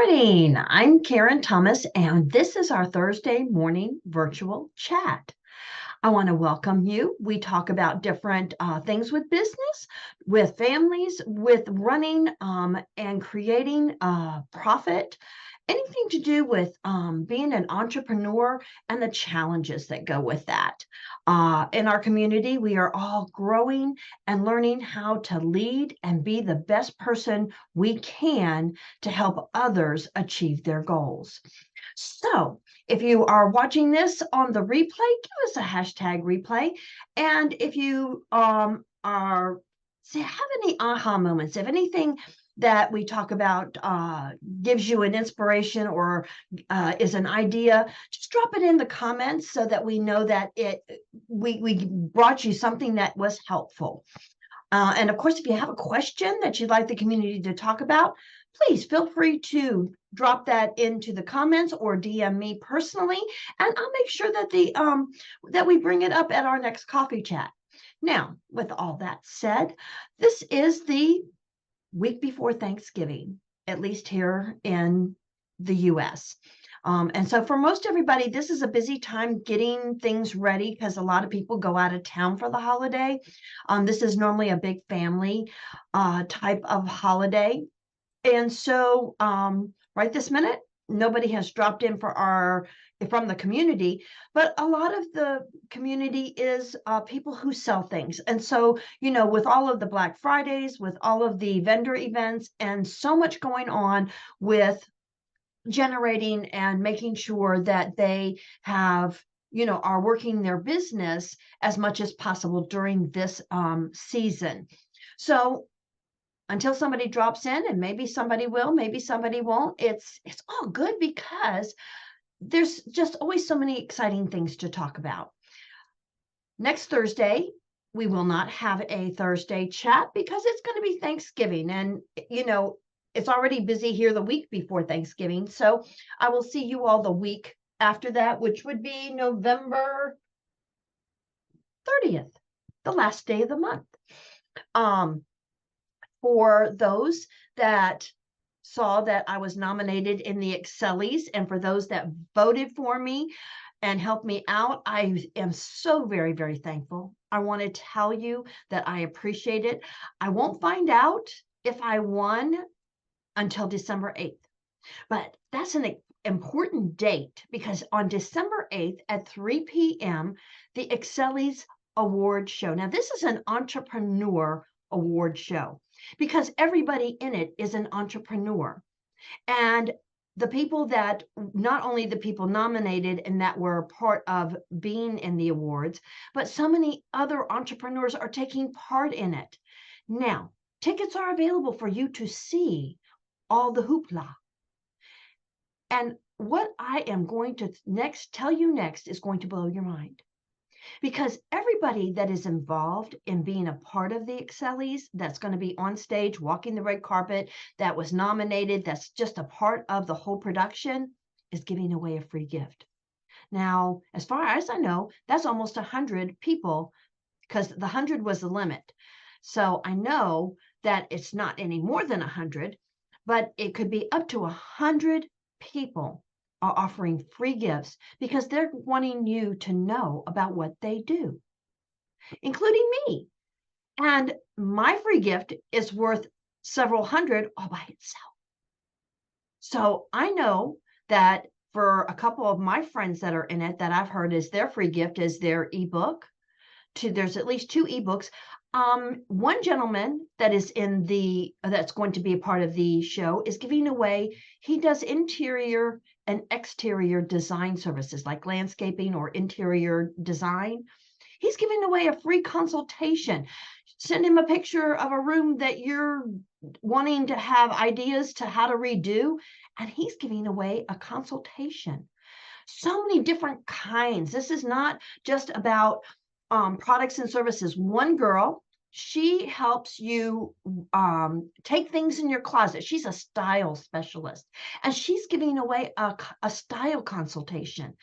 morning. I'm Karen Thomas, and this is our Thursday morning virtual chat. I want to welcome you. We talk about different things with business, with families, with running and creating profit, anything to do with being an entrepreneur and the challenges that go with that. In our community, we are all growing and learning how to lead and be the best person we can to help others achieve their goals. So, if you are watching this on the replay, give us a hashtag replay. And if you have any aha moments, if anything that we talk about gives you an inspiration or is an idea, just drop it in the comments so that we know that we brought you something that was helpful. And of course, if you have a question that you'd like the community to talk about, please feel free to drop that into the comments or DM me personally, and I'll make sure that that we bring it up at our next coffee chat. Now, with all that said, this is the week before Thanksgiving, at least here in the US. And so for most everybody, this is a busy time getting things ready because a lot of people go out of town for the holiday. This is normally a big family type of holiday. And so right this minute, nobody has dropped in from the community, but a lot of the community is people who sell things. And so, with all of the Black Fridays, with all of the vendor events, and so much going on with generating and making sure that they have are working their business as much as possible during this season. So until somebody drops in, and maybe somebody will, maybe somebody won't, it's all good because there's just always so many exciting things to talk about. Next Thursday, we will not have a Thursday chat because it's going to be Thanksgiving, and it's already busy here the week before Thanksgiving. So I will see you all the week after that, which would be November 30th, the last day of the month. For those that saw that I was nominated in the Excellies, and for those that voted for me and helped me out, I am so very, very thankful. I want to tell you that I appreciate it. I won't find out if I won until December 8th. But that's an important date because on December 8th at 3 p.m., the Excellies Award Show. Now, this is an entrepreneur award show because everybody in it is an entrepreneur. And the people that, not only the people nominated and that were part of being in the awards, but so many other entrepreneurs are taking part in it. Now, tickets are available for you to see all the hoopla. And what I am going to tell you next is going to blow your mind. Because everybody that is involved in being a part of the Excellies, that's going to be on stage, walking the red carpet, that was nominated, that's just a part of the whole production, is giving away a free gift. Now, as far as I know, that's almost 100 people because the 100 was the limit. So I know that it's not any more than 100, but it could be up to 100 people are offering free gifts because they're wanting you to know about what they do, including me. And my free gift is worth several hundred all by itself. So I know that for a couple of my friends that are in it, that I've heard is their free gift is their ebook. There's at least 2 ebooks. One gentleman that is that's going to be a part of the show is giving away, he does interior and exterior design services like landscaping or interior design. He's giving away a free consultation. Send him a picture of a room that you're wanting to have ideas to how to redo, and he's giving away a consultation. So many different kinds. This is not just about products and services. One girl, she helps you take things in your closet. She's a style specialist, and she's giving away a style consultation.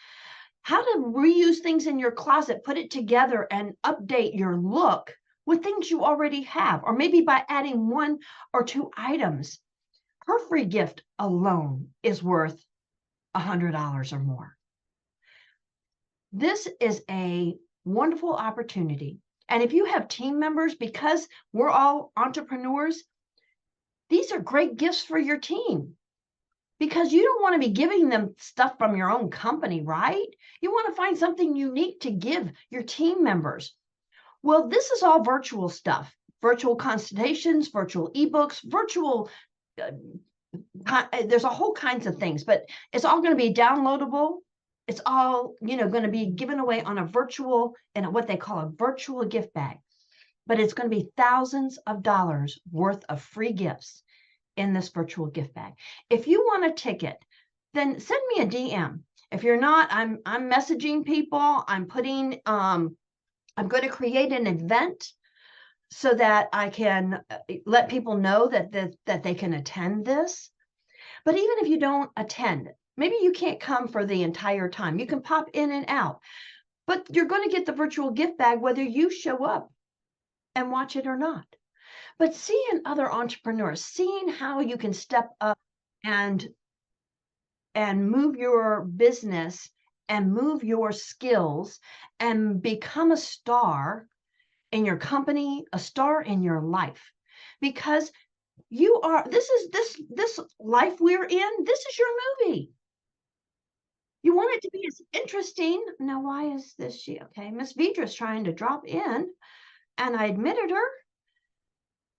How to reuse things in your closet, put it together, and update your look with things you already have, or maybe by adding 1 or 2 items. her free gift alone is worth $100 or more. This is a wonderful opportunity. And if you have team members, because we're all entrepreneurs, these are great gifts for your team, because you don't want to be giving them stuff from your own company, right? You want to find something unique to give your team members. Well, this is all virtual stuff, virtual consultations, virtual ebooks, virtual, there's a whole kinds of things, but it's all going to be downloadable. It's all, going to be given away on a virtual, and what they call a virtual gift bag. But it's going to be thousands of dollars worth of free gifts in this virtual gift bag. If you want a ticket, then send me a DM. If you're not, I'm messaging people. I'm going to create an event so that I can let people know that they can attend this. But even if you don't attend, maybe you can't come for the entire time. You can pop in and out, but you're going to get the virtual gift bag whether you show up and watch it or not. But seeing other entrepreneurs, seeing how you can step up and move your business and move your skills and become a star in your company, a star in your life, because you are, this life we're in, this is your movie. You want it to be as interesting. Now, why is this okay? Miss Vidra's trying to drop in, and I admitted her.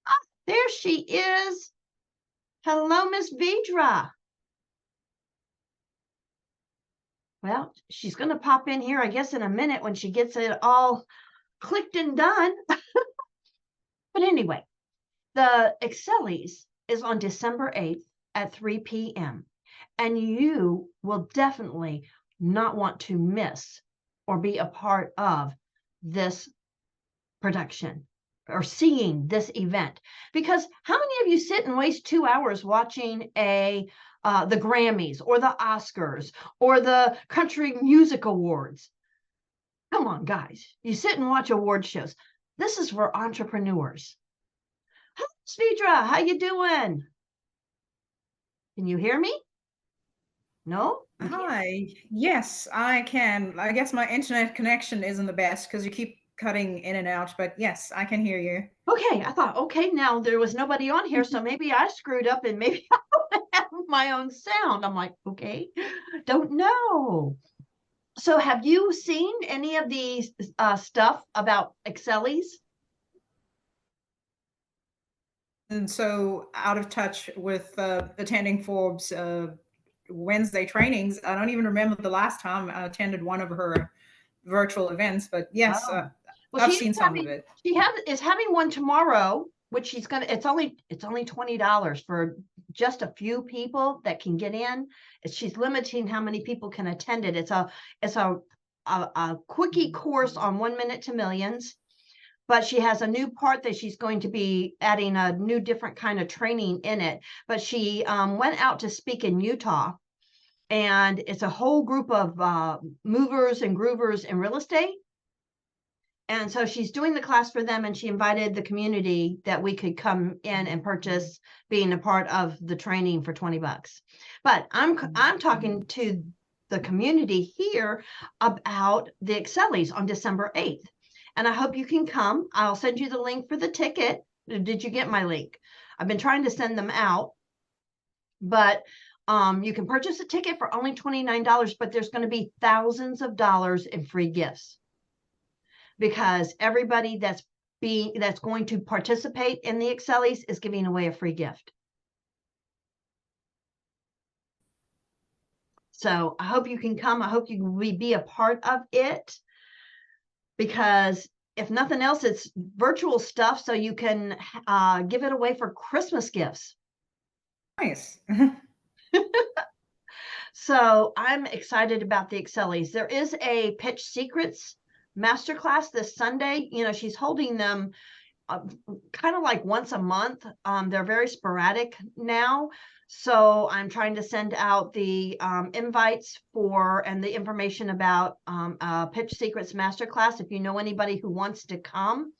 Ah, there she is. Hello, Miss Vidra. Well, she's going to pop in here, I guess, in a minute when she gets it all clicked and done. But anyway, the Excellies is on December 8th at 3 p.m. And you will definitely not want to miss or be a part of this production or seeing this event. Because how many of you sit and waste 2 hours watching the Grammys or the Oscars or the Country Music Awards? Come on, guys. You sit and watch award shows. This is for entrepreneurs. Hi, Svidra, how you doing? Can you hear me? No? Hi. Yes, I can. I guess my internet connection isn't the best because you keep cutting in and out, but yes, I can hear you. Okay, I thought, okay, now there was nobody on here, so maybe I screwed up and maybe I don't have my own sound. I'm like, okay, don't know. So have you seen any of the stuff about Excellies? And so out of touch with attending Forbes Wednesday trainings. I don't even remember the last time I attended one of her virtual events, but yes, Oh. Well, I've seen some of it. is having one tomorrow, which it's only $20 for just a few people that can get in. She's limiting how many people can attend it. It's a quickie course on 1 minute to millions, but she has a new part that she's going to be adding a new different kind of training in it. But she went out to speak in Utah, and it's a whole group of movers and groovers in real estate. And so she's doing the class for them, and she invited the community that we could come in and purchase being a part of the training for $20. But I'm talking to the community here about the Excellies on December 8th. And I hope you can come. I'll send you the link for the ticket. Did you get my link? I've been trying to send them out, but you can purchase a ticket for only $29, but there's going to be thousands of dollars in free gifts, because everybody that's going to participate in the Excellies is giving away a free gift. So I hope you can come. I hope you will be a part of it, because if nothing else, it's virtual stuff, so you can give it away for Christmas gifts. Nice. So I'm excited about the Excellies. There is a Pitch Secrets masterclass this Sunday. She's holding them kind of like once a month. They're very sporadic now. So I'm trying to send out the invites and the information about Pitch Secrets Masterclass. If you know anybody who wants to come,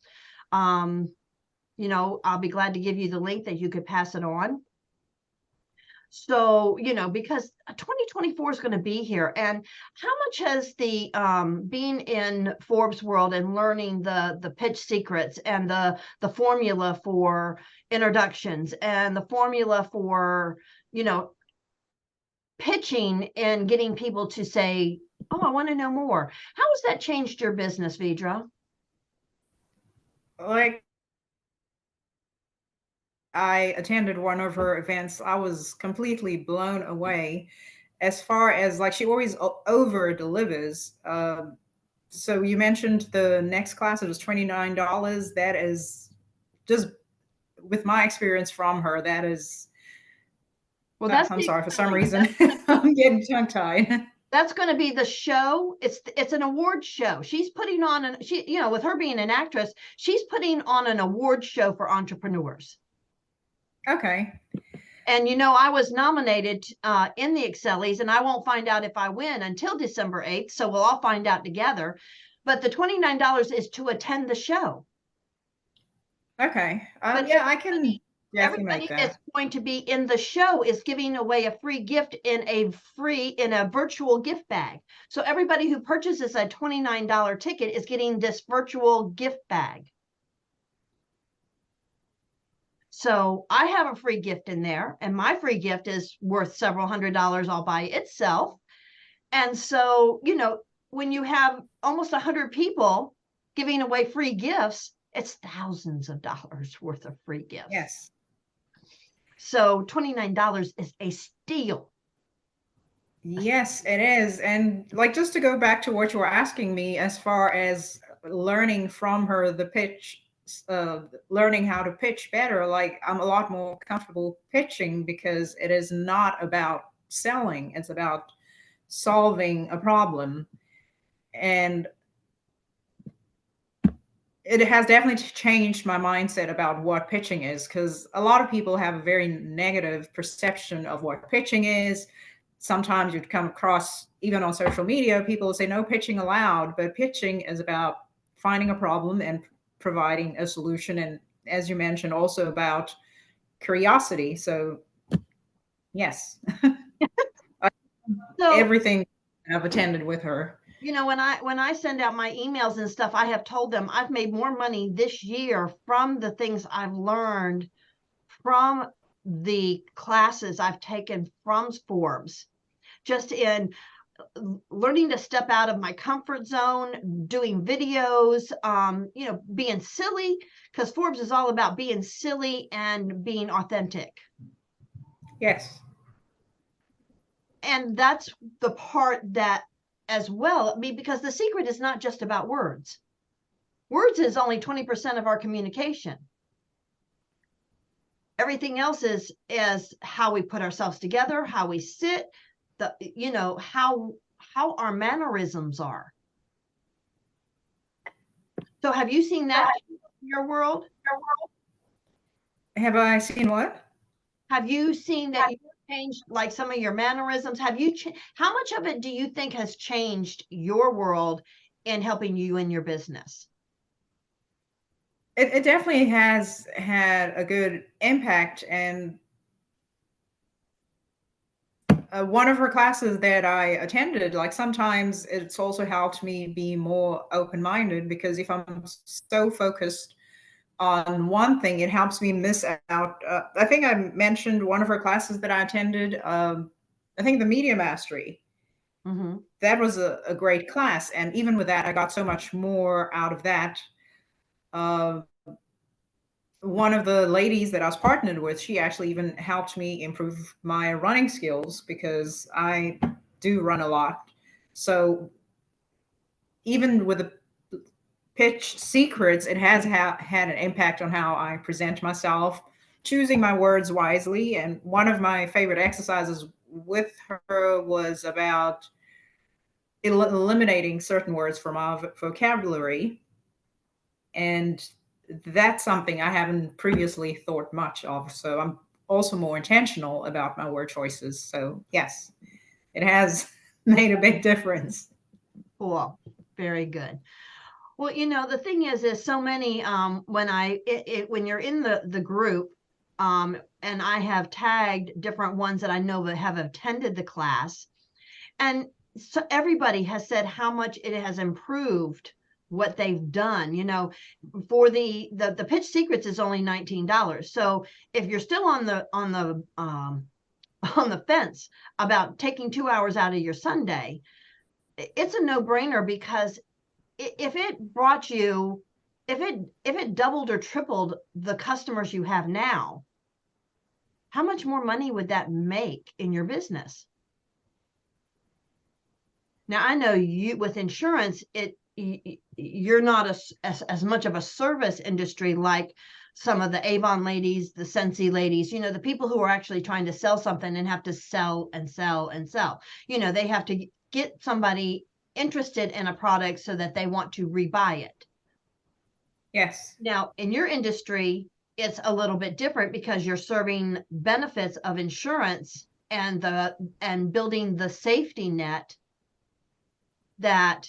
I'll be glad to give you the link that you could pass it on. So, because 2024 is going to be here, and how much has the being in Forbes world and learning the pitch secrets and the formula for introductions and the formula for, pitching and getting people to say, "Oh, I want to know more." How has that changed your business, Vidra? Like, I attended one of her events. I was completely blown away as far as like she always over delivers. So you mentioned the next class, it was $29. That is just with my experience from her, that is, Well, that's I'm the sorry, for some excelling. reason, I'm getting tongue tied. That's going to be the show. It's an award show. She's putting on with her being an actress, she's putting on an award show for entrepreneurs. Okay. And I was nominated in the Excellies, and I won't find out if I win until December 8th. So we'll all find out together. But the $29 is to attend the show. Okay. But Yeah, I can definitely make everybody that's that. going to be in the show is giving away a free gift in a virtual gift bag. So everybody who purchases a $29 ticket is getting this virtual gift bag. So I have a free gift in there, and my free gift is worth several $100s all by itself. And so, when you have almost 100 people giving away free gifts, it's thousands of dollars worth of free gifts. Yes. So $29 is a steal. Yes, it is. And like, just to go back to what you were asking me as far as learning from her, the pitch, learning how to pitch better, like I'm a lot more comfortable pitching because it is not about selling, it's about solving a problem. And it has definitely changed my mindset about what pitching is, because a lot of people have a very negative perception of what pitching is. Sometimes you'd come across, even on social media, people say no pitching allowed, but pitching is about finding a problem and providing a solution. And as you mentioned, also about curiosity. So yes, So, everything I've attended with her. when I send out my emails and stuff, I have told them I've made more money this year from the things I've learned from the classes I've taken from Forbes, just in learning to step out of my comfort zone, doing videos, being silly, because Forbes is all about being silly and being authentic. Yes. And that's the part that as well, because the secret is not just about words. Words is only 20% of our communication. Everything else is how we put ourselves together, how we sit, how our mannerisms are. So have you seen that in your world? Have I seen what? Have you seen that you changed like some of your mannerisms? How much of it do you think has changed your world in helping you in your business? It definitely has had a good impact. And one of her classes that I attended, like sometimes it's also helped me be more open minded, because if I'm so focused on one thing, it helps me miss out. I think I mentioned one of her classes that I attended. I think the Media Mastery. Mm-hmm. That was a great class. And even with that, I got so much more out of that. Uh, one of the ladies that I was partnered with, she actually even helped me improve my running skills, because I do run a lot. So even with the pitch secrets, it has had an impact on how I present myself, choosing my words wisely. And one of my favorite exercises with her was about eliminating certain words from our vocabulary. And that's something I haven't previously thought much of. So I'm also more intentional about my word choices. So yes, it has made a big difference. Cool. Very good. Well, the thing is so many when you're in the group, And I have tagged different ones that I know that have attended the class. And so everybody has said how much it has improved what they've done. You know, for the pitch secrets is only $19. So if you're still on the on the fence about taking 2 hours out of your Sunday, it's a no-brainer, because if it brought you, if it doubled or tripled the customers you have now, how much more money would that make in your business? Now, I know you with insurance, you're not as much of a service industry like some of the Avon ladies, the Scentsy ladies, you know, the people who are actually trying to sell something and have to sell and sell and sell. You know, they have to get somebody interested in a product so that they want to rebuy it. Yes. Now, in your industry, it's a little bit different because you're serving benefits of insurance and building the safety net that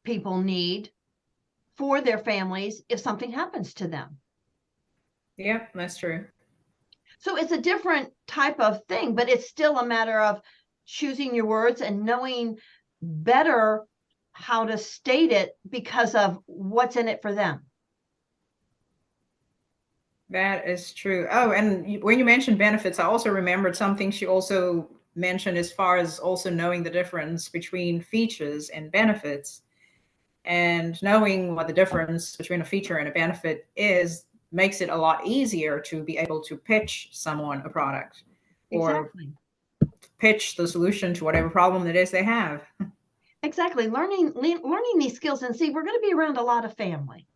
people need for their families if something happens to them. Yep, that's true. So it's a different type of thing, but it's still a matter of choosing your words and knowing better how to state it because of what's in it for them. That is true. Oh, and when you mentioned benefits, I also remembered something she also mentioned as far as also knowing the difference between features and benefits. And knowing what the difference between a feature and a benefit is makes it a lot easier to be able to pitch someone a product or Exactly. pitch the solution to whatever problem it is they have. Exactly. Learning these skills, and see, we're going to be around a lot of family.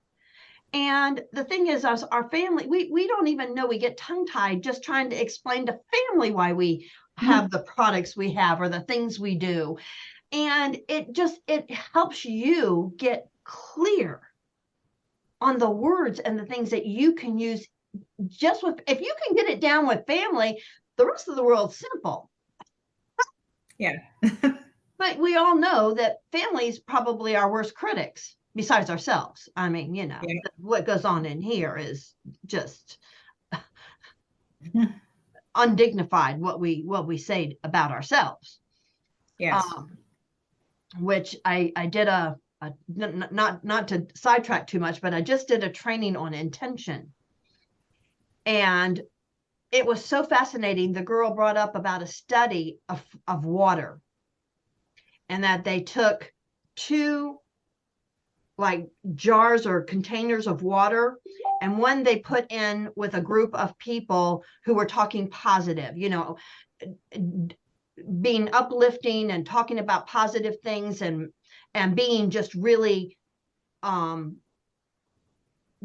And the thing is, our family, we don't even know, we get tongue-tied just trying to explain to family why we have the products we have or the things we do. And it helps you get clear on the words and the things that you can use. Just with, if you can get it down with family, the rest of the world's simple. Yeah. But we all know that family's probably our worst critics besides ourselves. I mean, you know, Yeah. what goes on in here is just undignified, what we say about ourselves. Yes. Which I did not to sidetrack too much, but I just did a training on intention. And it was so fascinating. The girl brought up about a study of water, and that they took two like jars or containers of water, and one they put in with a group of people who were talking positive, you know, being uplifting and talking about positive things, and being just really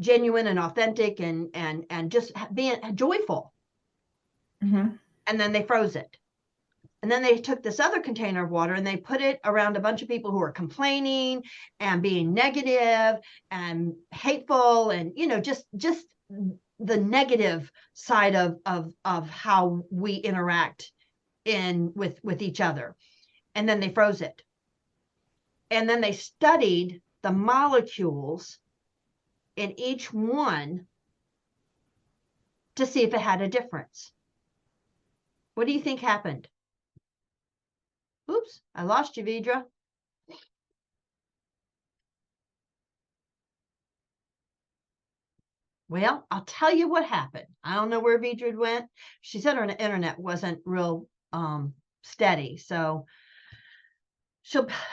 genuine and authentic, and just being joyful. Mm-hmm. And then they froze it. And then they took this other container of water and they put it around a bunch of people who are complaining and being negative and hateful, and, you know, just the negative side of how we interact with each other. And then they froze it. And then they studied the molecules in each one to see if it had a difference. What do you think happened? Oops, I lost you, Vidra. Well, I'll tell you what happened. I don't know where Vidra went. She said her internet wasn't real steady, so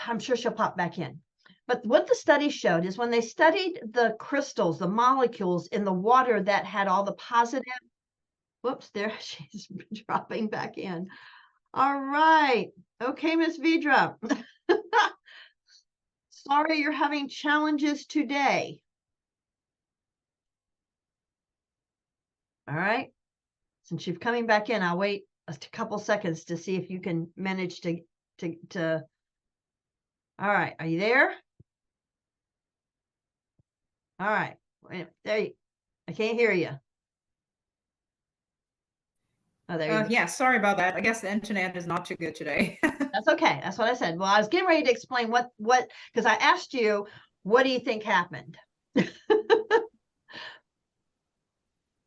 I'm sure she'll pop back in. But what the study showed is when they studied the crystals, the molecules in the water that had all the positive, whoops, there she's dropping back in. All right. Okay, Miss Vidra. Sorry you're having challenges today. All right. Since you're coming back in, I'll wait a couple seconds to see if you can manage to. All right. Are you there? All right. There you. I can't hear you. Oh, there you go. Yeah, sorry about that. I guess the internet is not too good today. That's okay. That's what I said. Well, I was getting ready to explain what because I asked you, what do you think happened?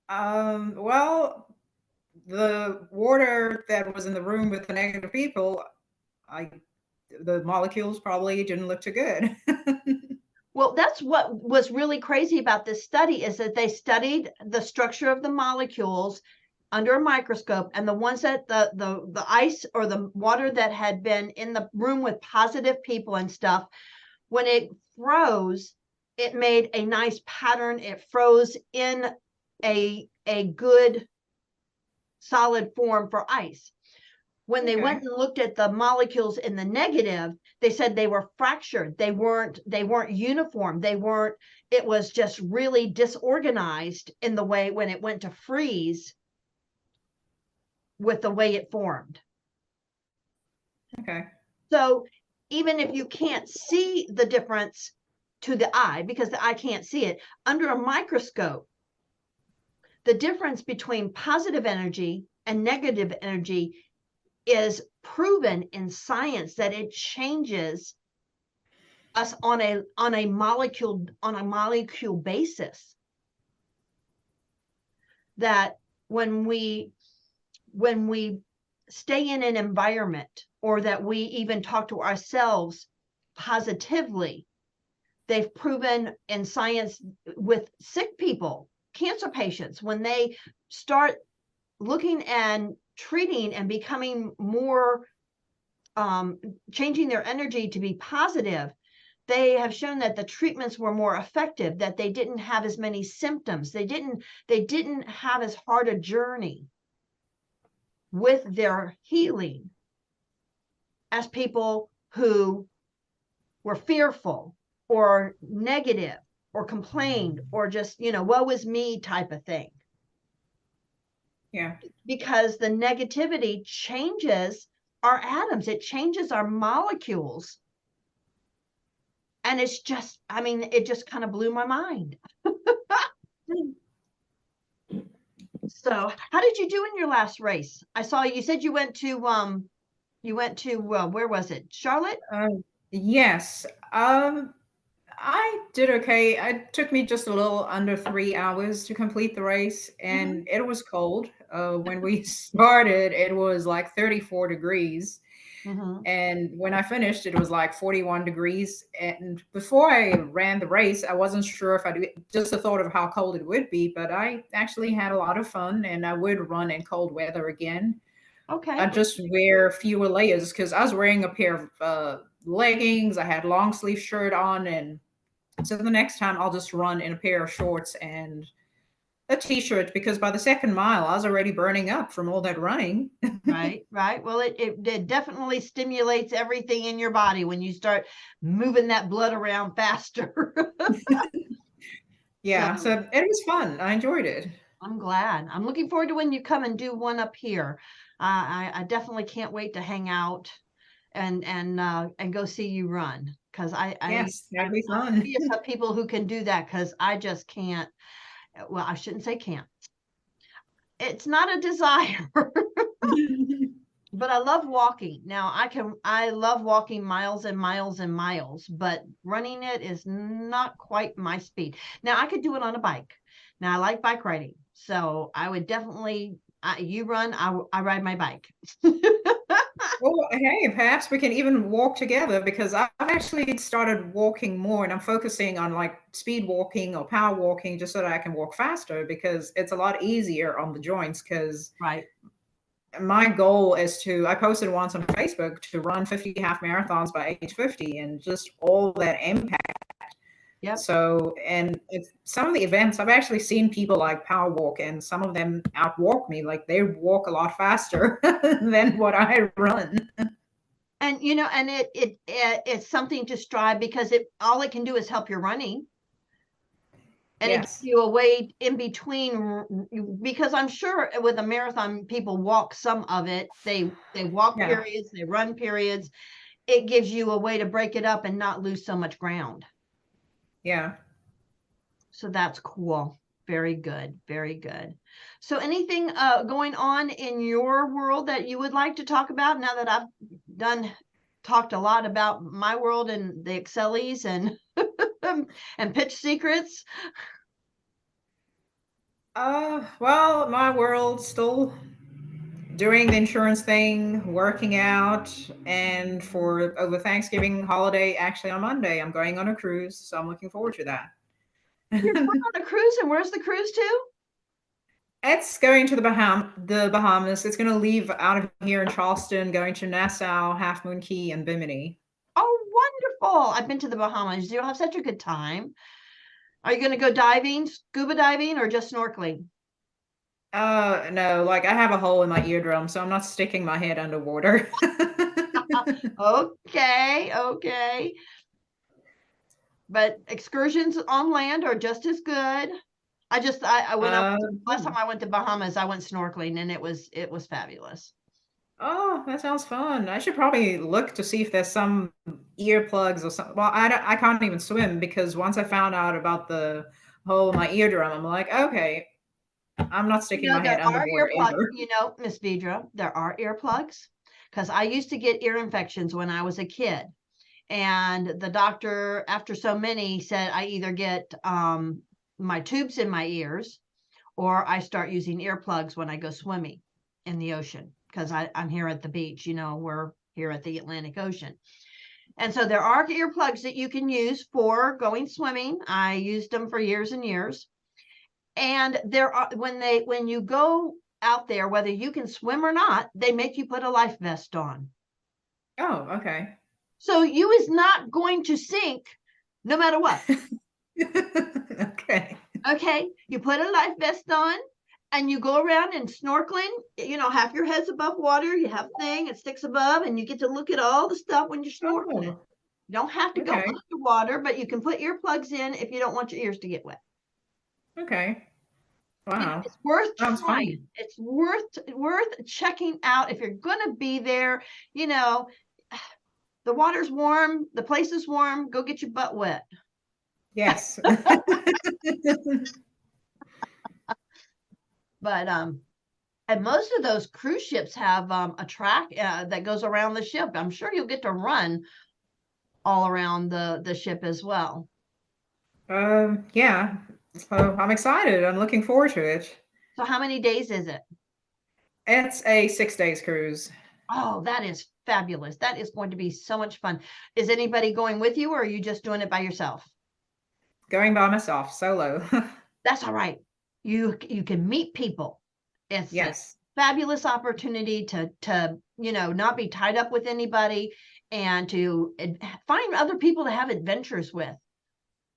Well, the water that was in the room with the negative people, I the molecules probably didn't look too good. Well, that's what was really crazy about this study is that they studied the structure of the molecules under a microscope, and the ones that the ice or the water that had been in the room with positive people and stuff, when it froze, it made a nice pattern. It froze in a good solid form for ice. When they went Okay. and looked at the molecules in the negative, they said they were fractured. They weren't uniform. It was just really disorganized in the way when it went to freeze with the way it formed. Okay. So even if you can't see the difference to the eye, because the eye can't see it, under a microscope, the difference between positive energy and negative energy is proven in science that it changes us on a molecule basis. That when we stay in an environment, or that we even talk to ourselves positively, they've proven in science with sick people, cancer patients, when they start looking and treating and becoming more changing their energy to be positive, they have shown that the treatments were more effective, that they didn't have as many symptoms, they didn't have as hard a journey with their healing as people who were fearful or negative or complained or just, woe is me type of thing. Yeah. Because the negativity changes our atoms, it changes our molecules. And it's just, it just kind of blew my mind. So how did you do in your last race? I saw you said you went to where was it? Charlotte? Yes. I did okay. It took me just a little under 3 hours to complete the race, Mm-hmm. and it was cold. When we started, it was like 34 degrees. Mm-hmm. And when I finished, it was like 41 degrees. And before I ran the race, I wasn't sure if I'd just the thought of how cold it would be, but I actually had a lot of fun and I would run in cold weather again. I Okay. just wear fewer layers because I was wearing a pair of leggings. I had long sleeve shirt on, and so the next time I'll just run in a pair of shorts and a t-shirt because by the second mile I was already burning up from all that running. Right, right. Well, it definitely stimulates everything in your body when you start moving that blood around faster. Yeah, So so it was fun. I enjoyed it. I'm glad. I'm looking forward to when you come and do one up here. I definitely can't wait to hang out and go see you run, because Yes, that'd I'm be fun. envious of people who can do that, because I just can't. Well, I shouldn't say can't. It's not a desire. But I love walking. Now I love walking miles and miles and miles, but running it is not quite my speed. Now I could do it on a bike. Now I like bike riding. So I would definitely, you run, I ride my bike. Well, hey, perhaps we can even walk together because I've actually started walking more and I'm focusing on like speed walking or power walking just so that I can walk faster because it's a lot easier on the joints. Because Right. my goal is to, I posted once on Facebook to run 50 half marathons by age 50 and just all that impact. Yep. So, and it's, some of the events I've actually seen people like power walk and some of them outwalk me. Like they walk a lot faster than what I run. And and it's something to strive, because all it can do is help your running. And it gives Yes. you a way in between, because I'm sure with a marathon, people walk some of it. They walk Yeah. periods, they run periods. It gives you a way to break it up and not lose so much ground. Yeah. So that's cool. Very good. Very good. So anything going on in your world that you would like to talk about, now that I've talked a lot about my world and the Excelis and and pitch secrets? Well, my world still doing the insurance thing, working out, and for over Thanksgiving holiday, actually on Monday, I'm going on a cruise, so I'm looking forward to that. You're going on a cruise, and where's the cruise to? It's going to the Bahamas. It's going to leave out of here in Charleston, going to Nassau, Half Moon Key, and Bimini. Oh, wonderful. I've been to the Bahamas. You'll have such a good time. Are you going to go diving, scuba diving, or just snorkeling? No, like I have a hole in my eardrum, so I'm not sticking my head underwater. Okay, okay. But excursions on land are just as good. I when I Uh, last time I went to Bahamas, I went snorkeling and it was fabulous. oh, that sounds fun. I should probably look to see if there's some earplugs or something. Well, I can't even swim because once I found out about the hole in my eardrum, I'm like, okay, I'm not sticking my There head are underwater earplugs, ever. Miss Vidra, there are earplugs because I used to get ear infections when I was a kid. And the doctor, after so many, said I either get my tubes in my ears or I start using earplugs when I go swimming in the ocean because I'm here at the beach, we're here at the Atlantic Ocean. And so there are earplugs that you can use for going swimming. I used them for years and years. And there are when you go out there, whether you can swim or not, they make you put a life vest on. Oh, okay. So you is not going to sink no matter what. Okay. Okay. You put a life vest on and you go around and snorkeling, half your head's above water, you have a thing, it sticks above, and you get to look at all the stuff when you're snorkeling. Oh, You don't have to go okay. underwater, but you can put earplugs in if you don't want your ears to get wet. Okay. Wow. It's worth Sounds fun. trying. It's worth checking out if you're going to be there. You know, the water's warm, the place is warm. Go get your butt wet. Yes. But and most of those cruise ships have a track that goes around the ship. I'm sure you'll get to run all around the ship as well. Yeah. So I'm excited. I'm looking forward to it. So how many days is it? It's a 6 days cruise. Oh, that is fabulous. That is going to be so much fun. Is anybody going with you or are you just doing it by yourself? Going by myself, solo. That's all right. You can meet people. It's a Yes. fabulous opportunity to not be tied up with anybody and to find other people to have adventures with.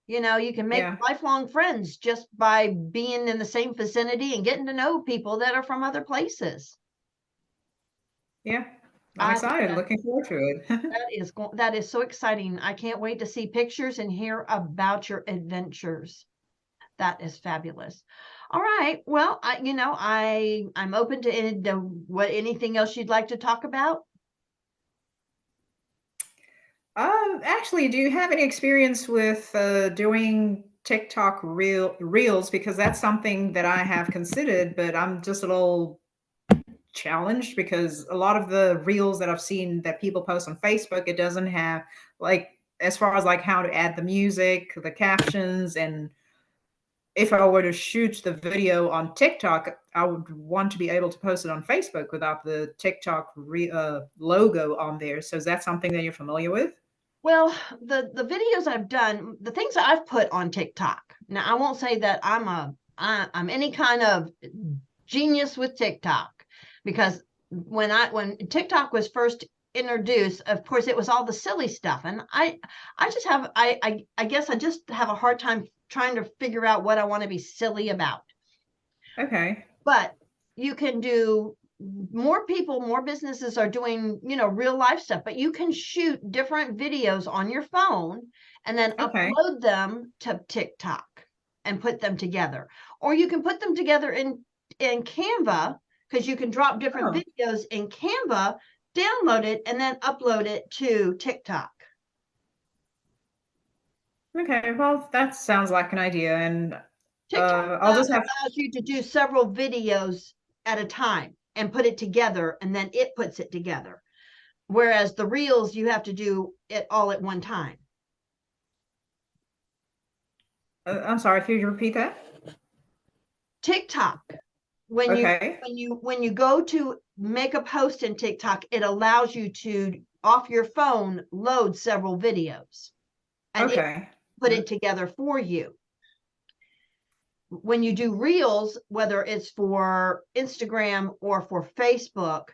You can make Yeah. lifelong friends just by being in the same vicinity and getting to know people that are from other places. Yeah. I'm I think excited. Looking forward to it. that is so exciting. I can't wait to see pictures and hear about your adventures. That is fabulous. All right. Well, I'm open to anything else you'd like to talk about. Actually, do you have any experience with doing TikTok reels? Because that's something that I have considered, but I'm just a little challenged because a lot of the reels that I've seen that people post on Facebook, it doesn't have like as far as like how to add the music, the captions, and if I were to shoot the video on TikTok, I would want to be able to post it on Facebook without the TikTok logo on there. So is that something that you're familiar with? Well, the videos I've done, the things that I've put on TikTok. Now, I won't say that I'm any kind of genius with TikTok because when TikTok was first introduced, of course, it was all the silly stuff, and I just have I guess I just have a hard time trying to figure out what I want to be silly about. Okay. But you can do more businesses are doing, real life stuff, but you can shoot different videos on your phone and then Okay. upload them to TikTok and put them together. Or you can put them together in Canva because you can drop different Oh, videos in Canva, download it, and then upload it to TikTok. okay. Well, that sounds like an idea. And TikTok I'll just have, allows you to do several videos at a time and put it together, and then it puts it together. Whereas the reels, you have to do it all at one time. I'm sorry, could you repeat that? TikTok, when you Okay. when you go to make a post in TikTok, it allows you to off your phone load several videos and it Okay. put it together for you. When you do reels, whether it's for Instagram or for Facebook,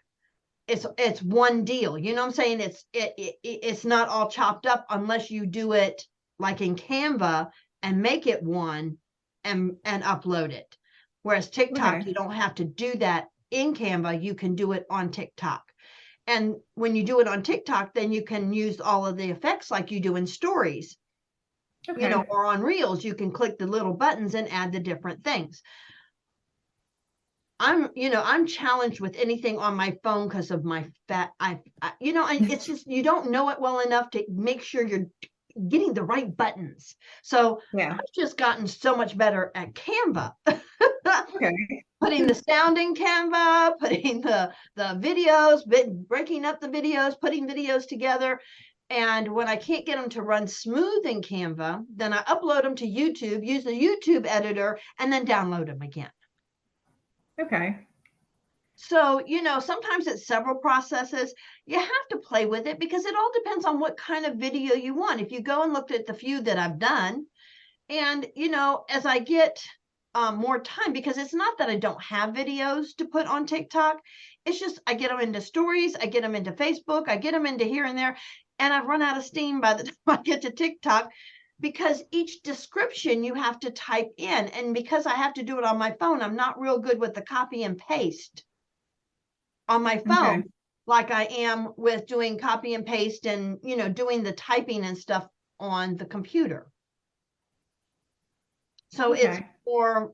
it's one deal. You know what I'm saying? It's not all chopped up unless you do it like in Canva and make it one and upload it. Whereas TikTok, Okay. you don't have to do that in Canva. You can do it on TikTok. And when you do it on TikTok, then you can use all of the effects like you do in stories, Okay. or on reels. You can click the little buttons and add the different things. I'm challenged with anything on my phone because of my fat. It's just you don't know it well enough to make sure you're getting the right buttons. So Yeah. I've just gotten so much better at Canva. Okay. Putting the sound in Canva, putting the videos, breaking up the videos, putting videos together. And when I can't get them to run smooth in Canva, then I upload them to YouTube, use the YouTube editor, and then download them again. Okay. So, sometimes it's several processes. You have to play with it because it all depends on what kind of video you want. If you go and look at the few that I've done, and, as I get more time, because it's not that I don't have videos to put on TikTok, it's just I get them into stories, I get them into Facebook, I get them into here and there, and I've run out of steam by the time I get to TikTok because each description you have to type in. And because I have to do it on my phone, I'm not real good with the copy and paste on my phone Okay. like I am with doing copy and paste and, doing the typing and stuff on the computer. So it's Okay. for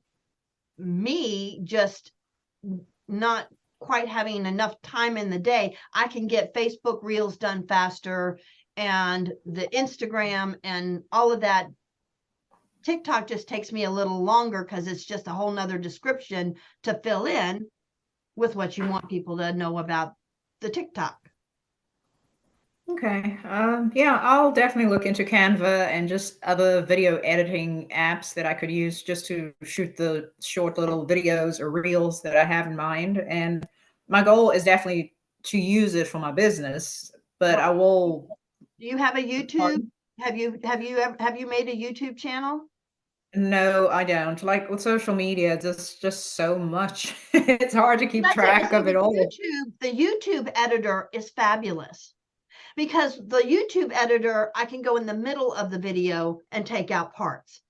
me just not quite having enough time in the day. I can get Facebook Reels done faster and the Instagram and all of that. TikTok just takes me a little longer because it's just a whole nother description to fill in with what you want people to know about the TikTok. Okay. Yeah, I'll definitely look into Canva and just other video editing apps that I could use just to shoot the short little videos or reels that I have in mind. And my goal is definitely to use it for my business, but Well, I will. do you have a YouTube? Pardon? Have you made a YouTube channel? No, I don't. Like with social media, just so much. It's hard to keep That's it. track See, of it all. the YouTube editor is fabulous because the YouTube editor, I can go in the middle of the video and take out parts.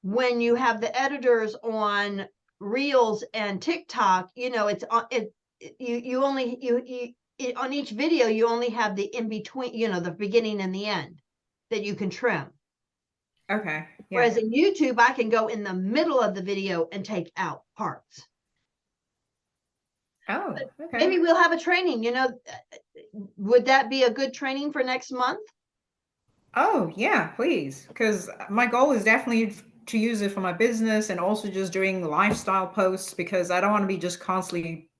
When you have the editors on Reels and TikTok, it's on it. You only on each video you only have the in between, the beginning and the end that you can trim. Okay. Yeah. Whereas in YouTube, I can go in the middle of the video and take out parts. Oh, okay. Maybe we'll have a training, would that be a good training for next month? Oh, yeah, please. Because my goal is definitely to use it for my business and also just doing lifestyle posts because I don't want to be just constantly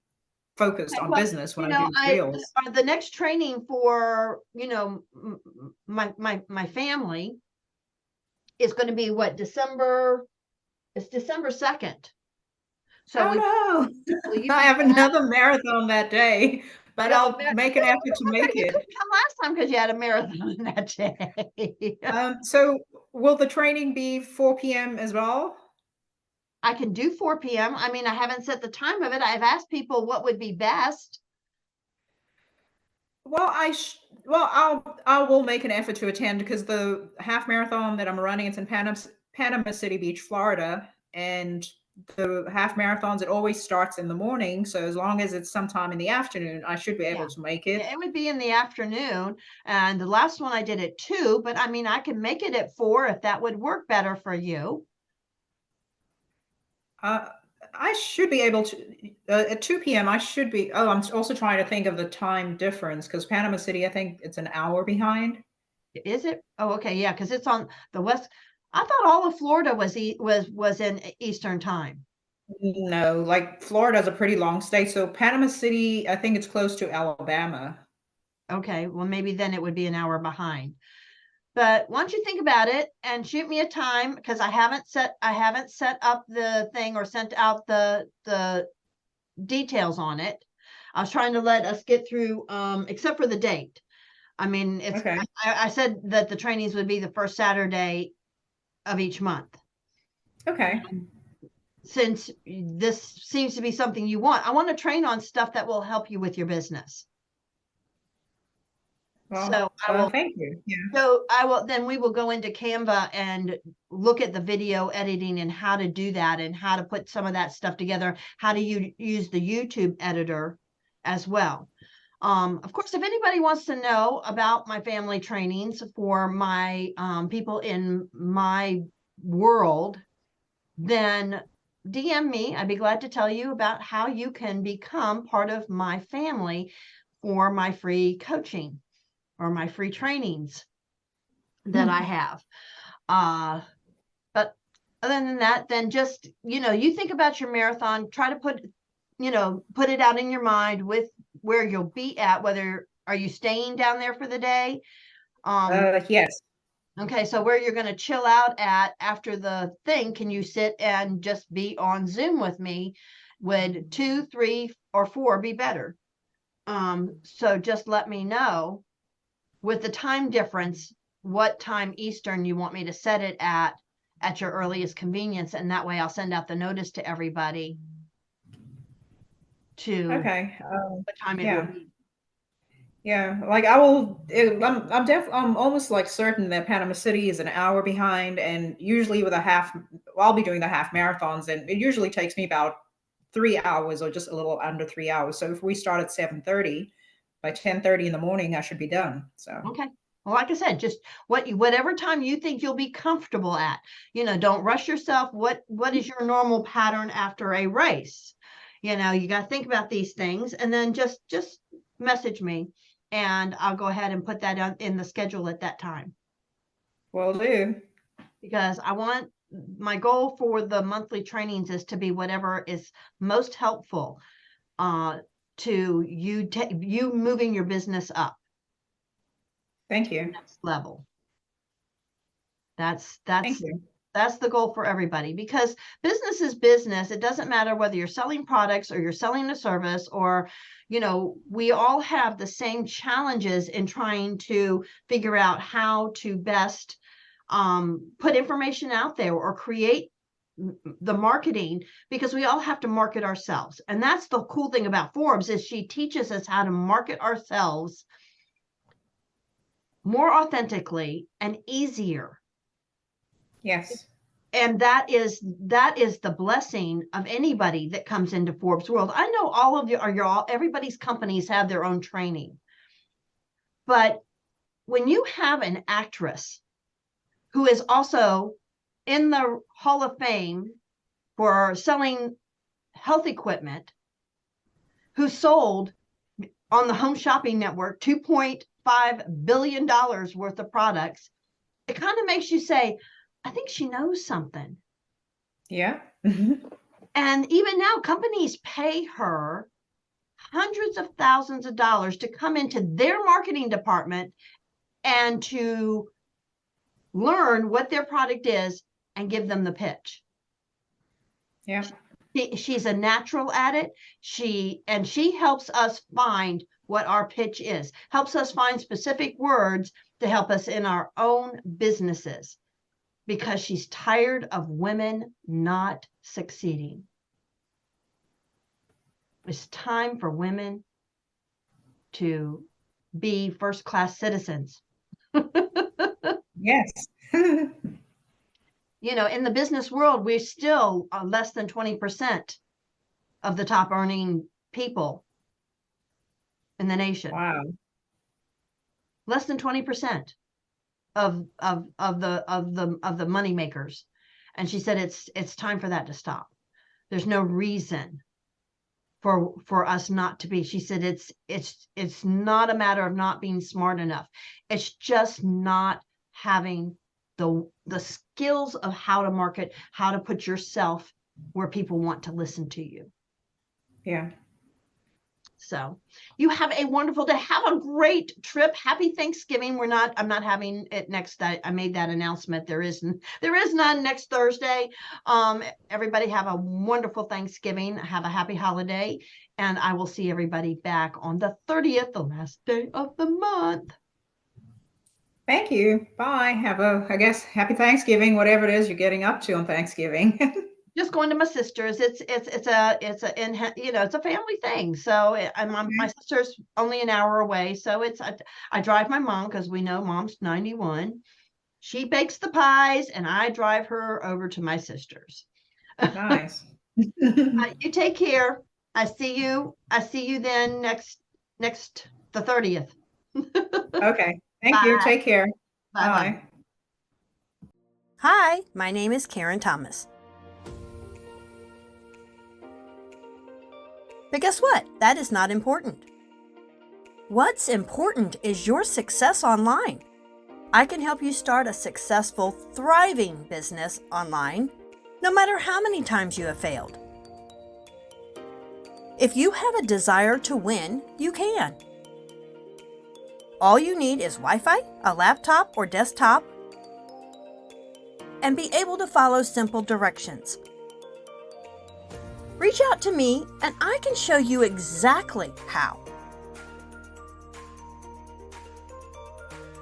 focused Okay, on well, business when I do reels. the next training for, my family is going to be what, it's December 2nd. So Oh will no, you I be have back? another marathon that day, but Oh, I'll make an effort to make you it. couldn't come last time because you had a marathon that day. So will the training be 4 p.m. as well? I can do 4 p.m. I mean, I haven't set the time of it. I've asked people what would be best. Well, I will make an effort to attend because the half marathon that I'm running it's in Panama City Beach, Florida, and the half marathons it always starts in the morning. So as long as it's sometime in the afternoon, I should be Yeah. able to make Yeah, it. it would be in the afternoon. And the last one I did at 2, but I mean, I can make it at 4 if that would work better for you. Uh, I should be able to at 2 p.m. I should be. Oh, I'm also trying to think of the time difference because Panama City, I think it's an hour behind. Is it? Oh, okay. Yeah, because it's on the west. I thought all of Florida was in Eastern time. No, like Florida's a pretty long state, so Panama City, I think it's close to Alabama. Okay, well, maybe then it would be an hour behind. But why don't you think about it and shoot me a time, because I haven't set up the thing or sent out the details on it. I was trying to let us get through, except for the date. I mean, Okay. I said that the trainings would be the first Saturday of each month. Okay. Since this seems to be something you want, I want to train on stuff that will help you with your business. Well, So I will thank you. Yeah. then we will go into Canva and look at the video editing and how to do that and how to put some of that stuff together, how to use the YouTube editor as well. Of course, if anybody wants to know about my family trainings for my people in my world, then DM me. I'd be glad to tell you about how you can become part of my family for my free coaching or my free trainings that I have. But other than that, then just, you think about your marathon, try to put it out in your mind with where you'll be at, whether are you staying down there for the day? Yes. Okay, so where you're going to chill out at after the thing, can you sit and just be on Zoom with me? Would 2, 3, or 4 be better? So just let me know with the time difference, what time Eastern you want me to set it at your earliest convenience. And that way I'll send out the notice to everybody to Okay. what time it will Yeah. be. Yeah, like I will. I'm almost like certain that Panama City is an hour behind, and usually with a half, well, I'll be doing the half marathons, and it usually takes me about 3 hours or just a little under 3 hours. So if we start at 7:30, by 10:30 in the morning, I should be done. So Okay. Well, like I said, just whatever time you think you'll be comfortable at. Don't rush yourself. What is your normal pattern after a race? You got to think about these things, and then just message me, and I'll go ahead and put that in the schedule at that time. will do. Because my goal for the monthly trainings is to be whatever is most helpful to you moving your business up Thank you. next level. That's Thank you. that's the goal for everybody, because business is business. It doesn't matter whether you're selling products or you're selling a service, or we all have the same challenges in trying to figure out how to best put information out there or create the marketing, because we all have to market ourselves. And that's the cool thing about Forbes, is she teaches us how to market ourselves more authentically and easier. Yes. And that is the blessing of anybody that comes into Forbes world. I know all of you everybody's companies have their own training, but when you have an actress who is also in the Hall of Fame for selling health equipment, who sold on the Home Shopping Network $2.5 billion worth of products, it kind of makes you say, I think she knows something. Yeah. And even now, companies pay her hundreds of thousands of dollars to come into their marketing department and to learn what their product is and give them the pitch. Yeah. She's a natural at it. She helps us find what our pitch is, helps us find specific words to help us in our own businesses, because she's tired of women not succeeding. It's time for women to be first-class citizens. Yes. In the business world, we're still less than 20% of the top earning people in the nation. Wow. Less than 20% of the money makers. And she said it's time for that to stop. There's no reason for us not to be. She said it's not a matter of not being smart enough. It's just not having the skills of how to market, how to put yourself where people want to listen to you. Yeah. So you have a wonderful day. Have a great trip. Happy Thanksgiving. I'm not having it next. I made that announcement. There is none next Thursday. Everybody have a wonderful Thanksgiving. Have a happy holiday. And I will see everybody back on the 30th, the last day of the month. Thank you. Bye. I guess, happy Thanksgiving, whatever it is you're getting up to on Thanksgiving. Just going to my sister's. It's a family thing. So my sister's only an hour away. So I drive my mom because we know mom's 91. She bakes the pies and I drive her over to my sister's. Nice. You take care. I see you then next the 30th. Okay. Thank you. Take care. Bye. Hi, my name is Karen Thomas. But guess what? That is not important. What's important is your success online. I can help you start a successful, thriving business online, no matter how many times you have failed. If you have a desire to win, you can. All you need is Wi-Fi, a laptop or desktop, and be able to follow simple directions. Reach out to me and I can show you exactly how.